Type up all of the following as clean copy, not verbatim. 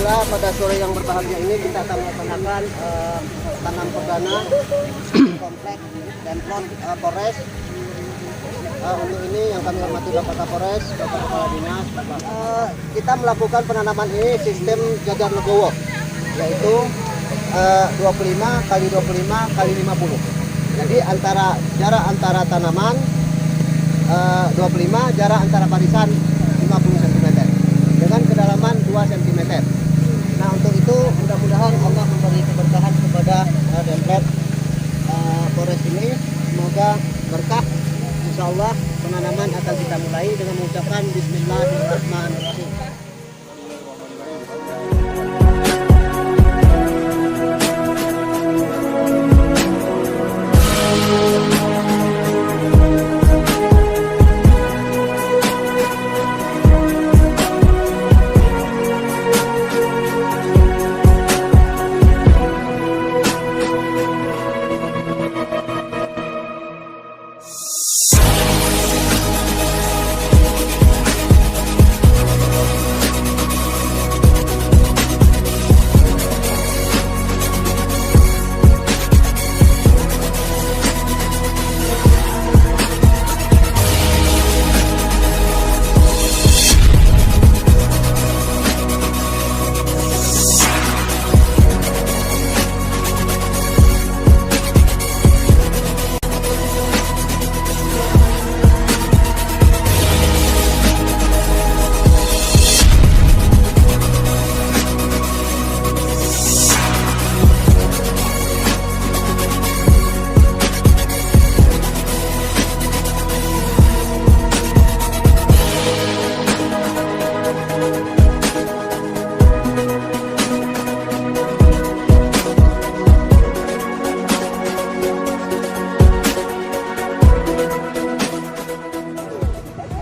saudara, pada sore yang berbahagia ini kita akan melaksanakan tanam perdana komplek Demplon Polres. Untuk ini yang kami hormati Bapak Kapolres, Bapak Kepala Dinas, kita melakukan penanaman ini sistem jajar legowo, yaitu 25 kali 25 kali 50. Jadi jarak antara tanaman 25, jarak antara barisan 50 cm dengan kedalaman 2 cm. Nah, untuk itu mudah-mudahan Allah memberi keberkahan kepada Demplon Polres ini. Semoga berkah. Insya Allah penanaman akan kita mulai dengan mengucapkan Bismillahirrahmanirrahim.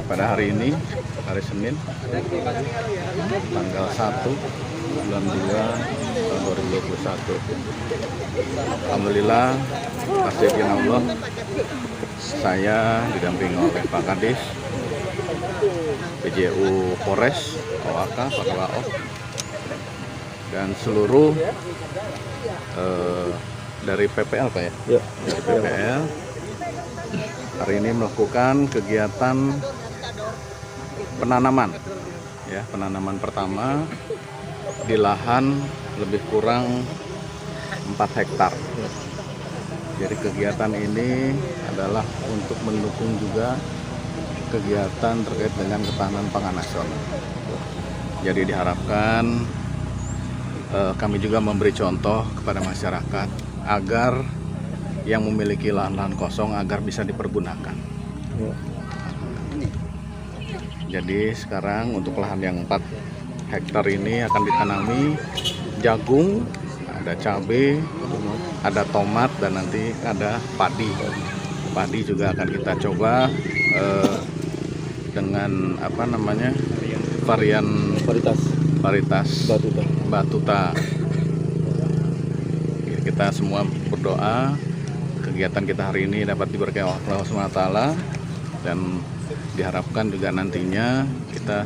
Pada hari ini, hari Senin, tanggal 1 bulan 2 tahun 2021. Alhamdulillah, atas izin Allah, saya didampingi oleh Pak Kadis, PJU Polres, OAK, Pak Waok, dan seluruh dari PPL, Pak ya? Ya. Dari PPL. Hari ini melakukan kegiatan penanaman, ya, penanaman pertama di lahan lebih kurang 4 hektar. Jadi kegiatan ini adalah untuk mendukung juga kegiatan terkait dengan ketahanan pangan nasional. Jadi diharapkan kami juga memberi contoh kepada masyarakat agar yang memiliki lahan-lahan kosong agar bisa dipergunakan. Jadi sekarang untuk lahan yang 4 hektar ini akan ditanami jagung, ada cabai, ada tomat, dan nanti ada padi. Padi juga akan kita coba dengan varietas batuta. Kita semua berdoa kegiatan kita hari ini dapat diberkahi Allah SWT, dan diharapkan juga nantinya kita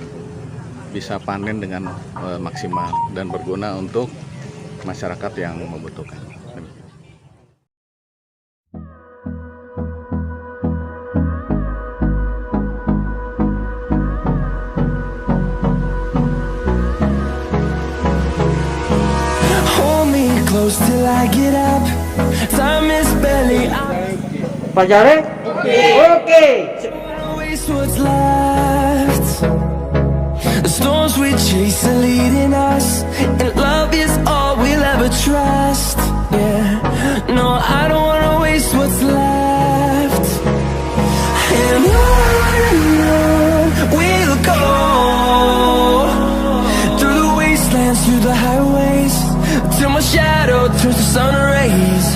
bisa panen dengan maksimal dan berguna untuk masyarakat yang membutuhkan. Close till I get up. Time is barely up. Pajare? Okay. Waste what's left. The storms we chase are leading us, and love is all we'll ever trust. Yeah. No, I don't wanna waste what's left. And on we'll go, through the wastelands, through the highways, till my shadow turns to sun rays.